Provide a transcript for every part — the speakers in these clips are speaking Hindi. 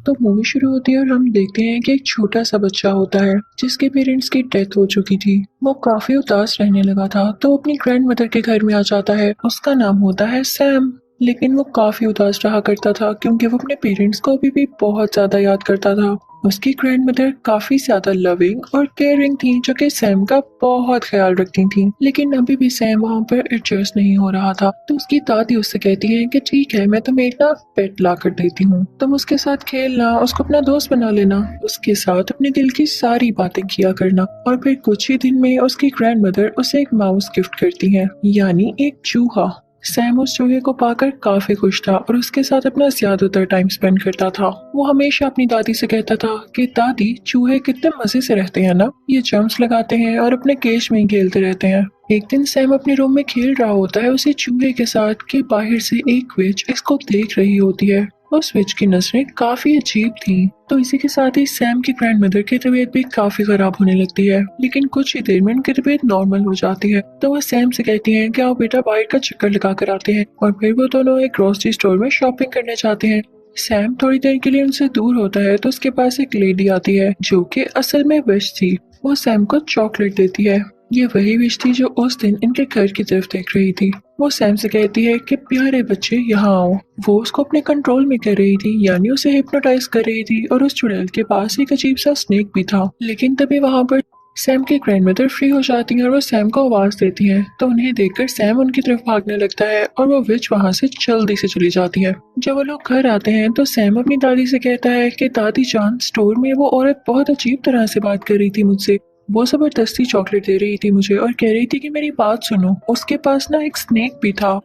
तो मूवी शुरू होती है और हम देखते हैं कि एक छोटा सा बच्चा होता है जिसके पेरेंट्स की डेथ हो चुकी थी। वो काफी उदास रहने लगा था तो अपनी ग्रैंड मदर के घर में आ जाता है। उसका नाम होता है सैम। लेकिन वो काफी उदास रहा करता था क्योंकि वो अपने पेरेंट्स को अभी भी बहुत ज्यादा याद करता था। उसकी ग्रैंड मदर काफी ज्यादा लविंग और केयरिंग थी जो कि सैम का बहुत ख्याल रखती थी। लेकिन अभी भी सैम वहाँ पर एडजस्ट नहीं हो रहा था तो उसकी दादी उससे कहती है कि ठीक है, मैं तुम्हें एक ना पेट ला कर देती हूँ, तुम उसके साथ खेलना, उसको अपना दोस्त बना लेना, उसके साथ अपने दिल की सारी बातें किया करना। और फिर कुछ ही दिन में उसकी ग्रैंड मदर उसे एक माउस गिफ्ट करती है, यानी एक चूहा। सैम उस चूहे को पाकर काफी खुश था और उसके साथ अपना ज्यादातर टाइम स्पेंड करता था। वो हमेशा अपनी दादी से कहता था कि दादी, चूहे कितने मजे से रहते हैं ना, ये जंप्स लगाते हैं और अपने केज में ही खेलते रहते हैं। एक दिन सैम अपने रूम में खेल रहा होता है उसी चूहे के साथ कि बाहर से एक विच इसको देख रही होती है। उस विच की नजरें काफी अजीब थीं। तो इसी के साथ ही सैम की ग्रैंड मदर की तबीयत भी काफी खराब होने लगती है। लेकिन कुछ ही देर में उनकी तबीयत नॉर्मल हो जाती है तो वो सैम से कहती हैं कि आओ बेटा, बाहर का चक्कर लगा कर आते हैं। और फिर वो दोनों एक ग्रोसरी स्टोर में शॉपिंग करने जाते हैं। सैम थोड़ी देर के लिए उनसे दूर होता है तो उसके पास एक लेडी आती है जो कि असल में विश थी। वो सैम को चॉकलेट देती है। ये वही विश थी जो उस दिन इनके घर की तरफ देख रही थी। वो सैम से कहती है कि प्यारे बच्चे यहाँ आओ। वो उसको अपने कंट्रोल में कर रही थी, यानी उसे हिप्नोटाइज कर रही थी। और उस चुड़ैल के पास एक अजीब सा स्नेक भी था। लेकिन तभी वहां पर सैम की ग्रैंडमदर फ्री हो जाती हैं और वो सैम को आवाज देती हैं। तो उन्हें देखकर सैम उनकी तरफ भागने लगता है और वो विच वहां से जल्दी से चली जाती है। जब वो लोग घर आते हैं तो सैम अपनी दादी से कहता है कि दादी जान, स्टोर में वो औरत बहुत अजीब तरह से बात कर रही थी मुझसे। वो जबरदस्ती चॉकलेट दे रही थी मुझे और कह रही थी कि मेरी बात सुनो, उसके पास ना एक स्नेक भी था।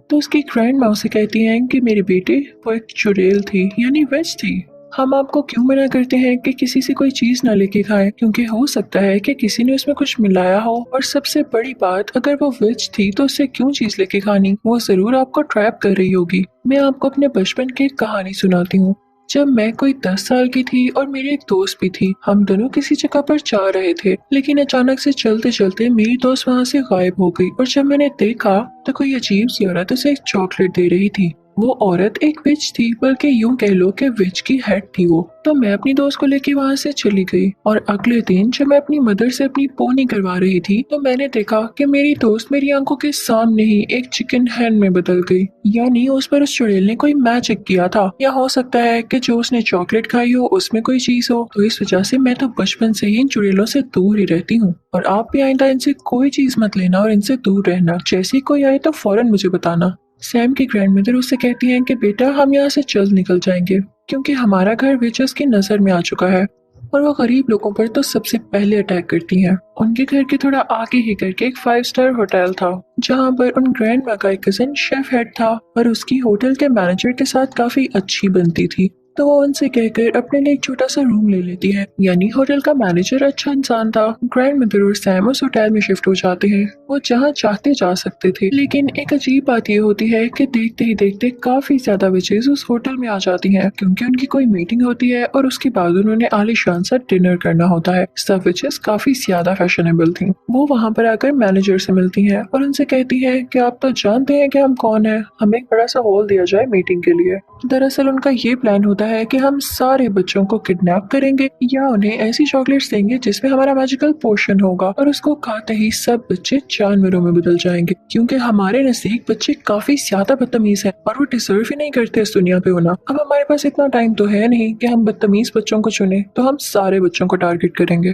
तो उसकी ग्रैंड माँ से कहती हैं कि मेरे बेटे, वो एक चुड़ैल थी, यानी वेज थी। हम आपको क्यों मना करते हैं कि किसी से कोई चीज ना लेके खाएं, क्योंकि हो सकता है कि किसी ने उसमें कुछ मिलाया हो। और सबसे बड़ी बात, अगर वो वेज थी तो उससे क्यों चीज लेके खानी, वो जरूर आपको ट्रैप कर रही होगी। मैं आपको अपने बचपन की एक कहानी सुनाती हूँ। जब मैं कोई 10 साल की थी और मेरी एक दोस्त भी थी, हम दोनों किसी जगह पर जा रहे थे। लेकिन अचानक से चलते चलते मेरी दोस्त वहां से गायब हो गई और जब मैंने देखा तो कोई अजीब सी औरत उसे एक चॉकलेट दे रही थी। वो औरत एक विच थी, बल्कि यूं कह लो कि विच की हेड थी वो। तो मैं अपनी दोस्त को लेके वहां से चली गई और अगले दिन जब मैं अपनी मदर से अपनी पोनी करवा रही थी तो मैंने देखा कि मेरी दोस्त मेरी आंखों के सामने ही एक चिकन हैन में बदल गई। यानी उस पर उस चुड़ैल ने कोई मैजिक किया था, या हो सकता है कि जो उसने चॉकलेट खाई हो उसमें कोई चीज हो। तो इस वजह से मैं तो बचपन से ही इन चुड़ैलों से दूर ही रहती हूँ। और आप भी आइंदा इनसे कोई चीज मत लेना और इनसे दूर रहना। जैसे ही कोई आए तो फौरन मुझे बताना। सैम की ग्रैंडमदर उससे कहती हैं कि बेटा, हम यहाँ से जल्द निकल जाएंगे क्योंकि हमारा घर विचेस की नजर में आ चुका है। और वो गरीब लोगों पर तो सबसे पहले अटैक करती हैं। उनके घर के थोड़ा आगे ही करके एक 5 स्टार होटल था जहाँ पर उन ग्रैंड माँ का एक कजिन शेफ हेड था और उसकी होटल के मैनेजर के साथ काफी अच्छी बनती थी। तो वो उनसे कहकर अपने लिए एक छोटा सा रूम ले लेती है, यानी होटल का मैनेजर अच्छा इंसान था। ग्रैंड मदर और सैम उस होटल में शिफ्ट हो जाते हैं। वो जहाँ चाहते जा सकते थे। लेकिन एक अजीब बात ये होती है कि देखते ही देखते काफी ज्यादा विचेस उस होटल में आ जाती हैं क्योंकि उनकी कोई मीटिंग होती है और उसके बाद उन्होंने आलीशान सा डिनर करना होता है। सब विचेस काफी ज्यादा फैशनेबल थी। वो वहाँ पर आकर मैनेजर से मिलती हैं और उनसे कहती हैं कि आप तो जानते हैं कि हम कौन है, हमें एक बड़ा सा हॉल दिया जाए मीटिंग के लिए। दरअसल उनका ये प्लान होता है कि हम सारे बच्चों को किडनैप करेंगे या उन्हें ऐसी चॉकलेट्स देंगे जिसमें हमारा मैजिकल पोशन होगा और उसको खाते ही सब बच्चे जानवरों में बदल जाएंगे, क्योंकि हमारे नजदीक बच्चे काफी ज्यादा बदतमीज हैं और वो डिजर्व ही नहीं करते इस दुनिया पे होना। अब हमारे पास इतना टाइम तो है नहीं कि हम बदतमीज बच्चों को चुने, तो हम सारे बच्चों को टारगेट करेंगे।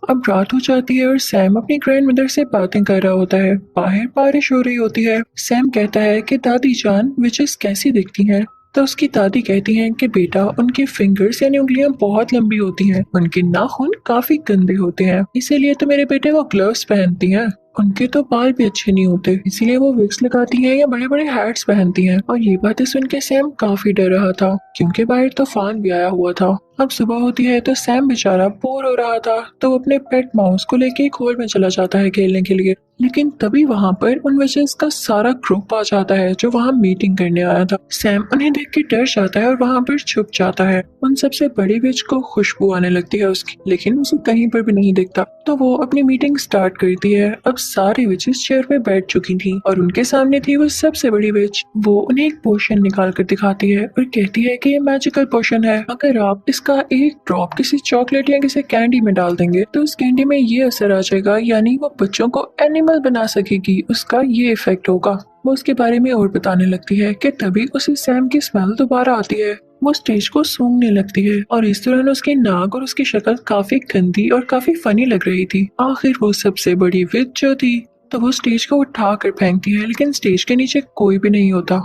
अब रात हो जाती है और सैम अपनी ग्रैंड मदर से बातें कर रहा होता है। बाहर बारिश हो रही होती है। सैम कहता है कि दादी जान, विचेस कैसी दिखती हैं? तो उसकी दादी कहती हैं कि बेटा, उनके फिंगर्स यानी उंगलियां बहुत लंबी होती हैं, उनके नाखून काफी गंदे होते हैं, इसीलिए तो मेरे बेटे वो ग्लव्स पहनती हैं। उनके तो बाल भी अच्छे नहीं होते, इसीलिए वो विग्स लगाती हैं या बड़े बड़े हैट्स पहनती हैं। और ये बातें सुन के सैम काफी डर रहा था क्योंकि बाहर तूफान भी आया हुआ था। अब सुबह होती है तो सैम बेचारा बोर हो रहा था तो वो अपने पेट माउस को लेके एक हॉल में चला जाता है खेलने के लिए। लेकिन तभी वहां पर उन विचेस का सारा ग्रुप आ जाता है जो वहां मीटिंग करने आया था। सैम उन्हें देख के डर जाता है और वहां पर छुप जाता है। उन सबसे बड़ी विच को खुशबू आने लगती है उसकी, लेकिन उसे कहीं पर भी नहीं दिखता। तो वो अपनी मीटिंग स्टार्ट करती है। अब सारी विचेस चेयर पे बैठ चुकी थी और उनके सामने थी वो सबसे बड़ी विच। वो उन्हें एक पोशन निकाल कर दिखाती है और कहती है कि ये मैजिकल पोशन है। अगर आप इसका एक ड्रॉप किसी चॉकलेट या किसी कैंडी में डाल देंगे तो उस कैंडी में ये असर आ जाएगा, यानी वो बच्चों को एनिमल बना सकेगी, उसका ये इफेक्ट होगा। वो उसके बारे में और बताने लगती है कि तभी उसे सैम की स्मेल दोबारा आती है। वो स्टेज को सूंघने लगती है और इस दौरान उसकी नाक और उसकी शक्ल काफी गंदी और काफी फनी लग रही थी। आखिर वो सबसे बड़ी विच जो थी, तो वो स्टेज को उठा कर फेंकती है, लेकिन स्टेज के नीचे कोई भी नहीं होता।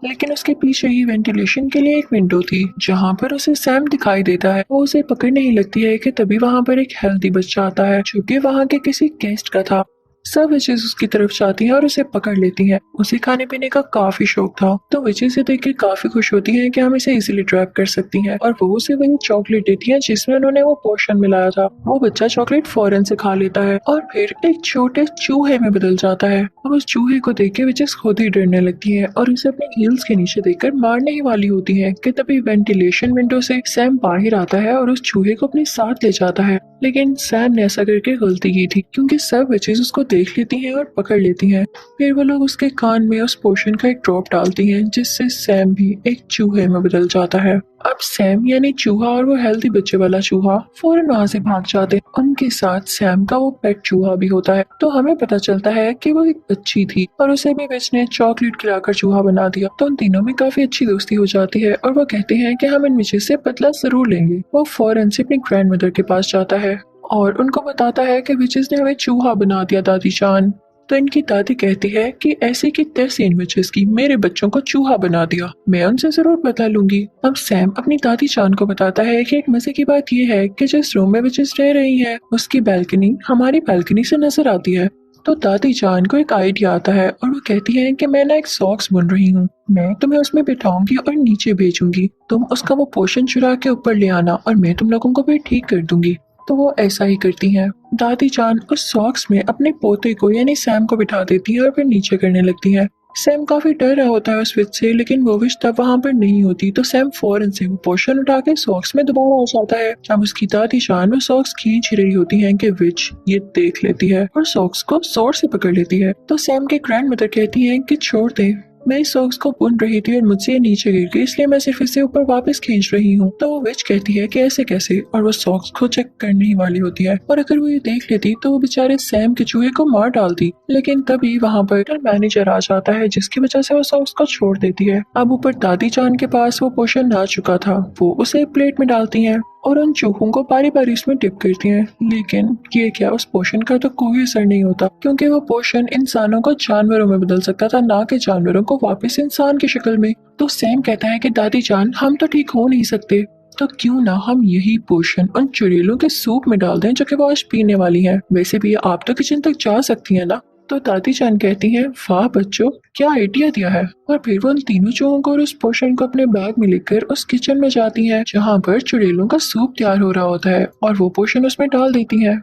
लेकिन उसके पीछे ही वेंटिलेशन के लिए एक विंडो थी जहां पर उसे सैम दिखाई देता है। वो उसे पकड़ने ही लगती है कि तभी वहां पर एक हेल्दी बच्चा आता है जो कि वहां के किसी गेस्ट का था। सब विचेस उसकी तरफ जाती हैं और उसे पकड़ लेती हैं। उसे खाने पीने का काफी शौक था, तो विचेस से देख के काफी खुश होती हैं कि हम इसे इजीली ट्रैप कर सकती हैं और वो उसे वही चॉकलेट देती हैं जिसमें उन्होंने वो पोशन मिलाया था। वो बच्चा चॉकलेट फौरन से खा लेता है और फिर एक छोटे चूहे में बदल जाता है। अब उस चूहे को देख के विचेस खुद ही डरने लगती है और उसे अपने हील्स के नीचे देखकर मारने ही वाली होती है कि तभी वेंटिलेशन विंडो से सैम बाहर आता है और उस चूहे को अपने साथ ले जाता है। लेकिन सैम ने ऐसा करके गलती की थी क्योंकि सब विचेस उसको देख लेती हैं और पकड़ लेती हैं। फिर वो लोग उसके कान में उस पोशन का एक ड्रॉप डालती हैं जिससे सैम भी एक चूहे में बदल जाता है। अब सैम यानी चूहा और वो हेल्दी बच्चे वाला चूहा फौरन वहां से भाग जाते हैं। उनके साथ सैम का वो पेट चूहा भी होता है। तो हमें पता चलता है कि वो एक बच्ची थी और उसे भी विच ने चॉकलेट खिलाकर चूहा बना दिया। तो उन तीनों में काफी अच्छी दोस्ती हो जाती है और वो कहते हैं कि हम इन विचेस से बदला जरूर लेंगे। वो फौरन से अपनी ग्रैंड मदर के पास जाता है और उनको बताता है कि विचेस ने हमें चूहा बना दिया दादी जान। तो इनकी दादी कहती है कि ऐसे की तैसे इन विचेस की मेरे बच्चों को चूहा बना दिया, मैं उनसे जरूर बदला लूंगी। अब सैम अपनी दादी जान को बताता है कि एक मजे की बात यह है कि जिस रूम में विचेस रह रही है उसकी बैल्कनी हमारी बैल्कनी से नजर आती है। तो दादी जान को एक आइडिया आता है और वो कहती है कि मैं ना एक सॉक्स बुन रही हूँ, मैं तुम्हें उसमें बिठाऊंगी और नीचे भेजूंगी, तुम उसका वो पोर्शन चुरा के ऊपर ले आना और मैं तुम लोगों को भी ठीक कर दूंगी। तो वो ऐसा ही करती हैं। दादी जान उस सॉक्स में अपने पोते को यानी सैम को बिठा देती है और फिर नीचे करने लगती है। सैम काफी डर रहा होता है उस विच से, लेकिन वो विच तब वहां पर नहीं होती। तो सैम फौरन से वो पोर्शन उठा के सॉक्स में दोबारा आ जाता है। अब उसकी दादी जान वो सॉक्स खींच रही होती है कि विच ये देख लेती है और सॉक्स को जोर से पकड़ लेती है। तो सैम के ग्रैंड मदर कहती है कि छोड़ दे, मैं इस सॉक्स को बुन रही थी और मुझसे ये नीचे गिर गई, इसलिए मैं सिर्फ इसे ऊपर वापस खींच रही हूँ। तो वो विच कहती है कि ऐसे कैसे, और वो सॉक्स को चेक करने ही वाली होती है और अगर वो ये देख लेती तो वो बेचारे सैम के चूहे को मार डालती। लेकिन तभी वहाँ पर मैनेजर आ जाता है जिसकी वजह से वो सॉक्स को छोड़ देती है। अब ऊपर दादी जान के पास वो पोशन आ चुका था, वो उसे एक प्लेट में डालती है और उन चूहों को बारी बारी इसमें डिप करती हैं। लेकिन ये क्या, उस पोशन का तो कोई असर नहीं होता क्योंकि वो पोशन इंसानों को जानवरों में बदल सकता था, ना कि जानवरों को वापस इंसान की शक्ल में। तो सैम कहता है कि दादी जान हम तो ठीक हो नहीं सकते, तो क्यों ना हम यही पोशन उन चुड़ैलों के सूप में डाल दें जो कि वो आज पीने वाली हैं। वैसे भी आप तो किचन तक जा सकती हैं ना। तो दादी जान कहती हैं वाह बच्चों, क्या आइडिया दिया है। और फिर वो उन तीनों चूहों को और उस पोशन को अपने बैग में लेकर उस किचन में जाती हैं जहाँ पर चुड़ैलों का सूप तैयार हो रहा होता है और वो पोशन उसमें डाल देती हैं।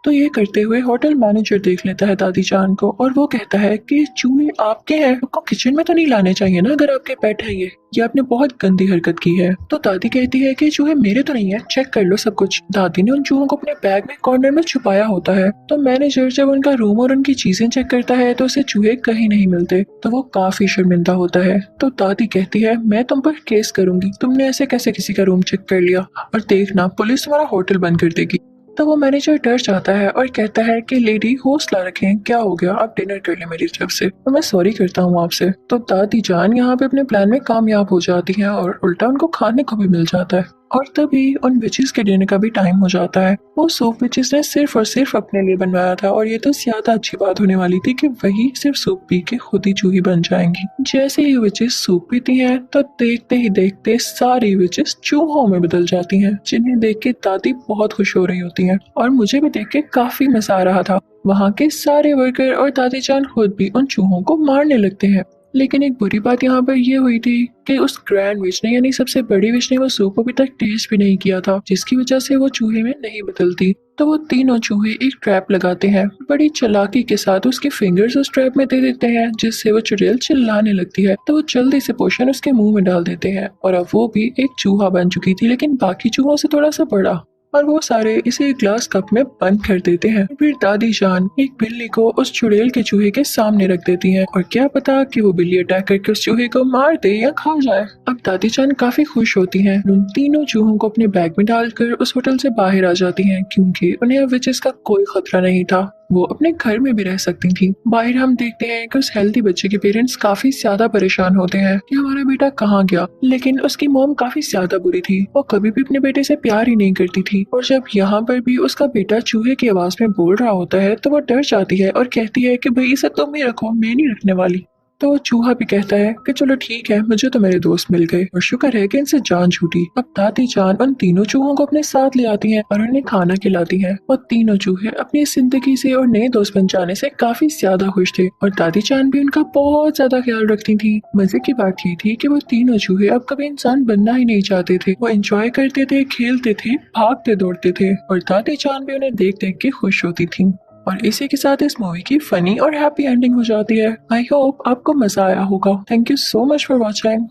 तो ये करते हुए होटल मैनेजर देख लेता है दादी जान को और वो कहता है कि चूहे आपके हैं, आपको किचन में तो नहीं लाने चाहिए ना अगर आपके पेट है। ये आपने बहुत गंदी हरकत की है। तो दादी कहती है कि चूहे मेरे तो नहीं है, चेक कर लो सब कुछ। दादी ने उन चूहों को अपने बैग में कॉर्नर में छुपाया होता है। तो मैनेजर जब उनका रूम और उनकी चीजें चेक करता है तो उसे चूहे कहीं नहीं मिलते। तो वो काफी शर्मिंदा होता है। तो दादी कहती है मैं तुम पर केस करूंगी, तुमने ऐसे कैसे किसी का रूम चेक कर लिया, और देखना पुलिस तुम्हारा होटल बंद कर देगी। तो वो मैनेजर डर जाता है और कहता है कि लेडी हौसला रखें, क्या हो गया, आप डिनर कर ले मेरी तरफ से, तो मैं सॉरी करता हूँ आपसे। तो दादी जान यहाँ पे अपने प्लान में कामयाब हो जाती है और उल्टा उनको खाने को भी मिल जाता है। और तभी उन विचेस के डिनर का भी टाइम हो जाता है। वो सूप विचेस ने सिर्फ और सिर्फ अपने लिए बनवाया था और ये तो ज्यादा अच्छी बात होने वाली थी कि वही सिर्फ सूप पी के खुद ही चूही बन जाएंगी। जैसे ही विचेस सूप पीती हैं तो देखते ही देखते सारी विचेस चूहों में बदल जाती हैं, जिन्हें देख के दादी बहुत खुश हो रही होती हैं और मुझे भी देख के काफी मजा आ रहा था। वहाँ के सारे वर्कर और दादी जान खुद भी उन चूहों को मारने लगते हैं। लेकिन एक बुरी बात यहाँ पर ये हुई थी कि उस ग्रैंड विच ने यानी सबसे बड़ी विच ने वो सूप अभी तक टेस्ट भी नहीं किया था, जिसकी वजह से वो चूहे में नहीं बदलती। तो वो तीनों चूहे एक ट्रैप लगाते हैं, बड़ी चालाकी के साथ उसके फिंगर्स उस ट्रैप में दे देते हैं, जिससे वो चुड़ैल चिल्लाने लगती है। तो वो जल्दी से पोशन उसके मुंह में डाल देते हैं और अब वो भी एक चूहा बन चुकी थी, लेकिन बाकी चूहों से थोड़ा सा बड़ा। और वो सारे इसे एक ग्लास कप में बंद कर देते हैं। फिर दादी जान एक बिल्ली को उस चुड़ैल के चूहे के सामने रख देती हैं और क्या पता कि वो बिल्ली अटैक करके उस चूहे को मार दे या खा जाए। अब दादी जान काफी खुश होती हैं, उन तीनों चूहों को अपने बैग में डालकर उस होटल से बाहर आ जाती हैं, क्योंकि उन्हें अब विचेस का कोई खतरा नहीं था। वो अपने घर में भी रह सकती थी। बाहर हम देखते हैं कि उस हेल्दी बच्चे के पेरेंट्स काफी ज्यादा परेशान होते हैं कि हमारा बेटा कहाँ गया, लेकिन उसकी मॉम काफी ज्यादा बुरी थी। वो कभी भी अपने बेटे से प्यार ही नहीं करती थी और जब यहाँ पर भी उसका बेटा चूहे की आवाज में बोल रहा होता है तो वो डर जाती है और कहती है कि भाई इसे तुम ही रखो, मैं नहीं रखने वाली। तो वो चूहा भी कहता है कि चलो ठीक है, मुझे तो मेरे दोस्त मिल गए और शुक्र है कि इनसे जान छूटी। अब दादी जान उन तीनों चूहों को अपने साथ ले आती हैं और उन्हें खाना खिलाती हैं और तीनों चूहे अपनी जिंदगी से और नए दोस्त बन जाने से काफी ज्यादा खुश थे और दादी जान भी उनका बहुत ज्यादा ख्याल रखती थी। मजे की बात ये थी कि वो तीनों चूहे अब कभी इंसान बनना ही नहीं चाहते थे। वो एंजॉय करते थे, खेलते थे, भागते दौड़ते थे और दादी जान भी उन्हें देख देख के खुश होती थी। और इसी के साथ इस मूवी की फनी और हैप्पी एंडिंग हो जाती है। आई होप आपको मजा आया होगा। Thank you so much for watching.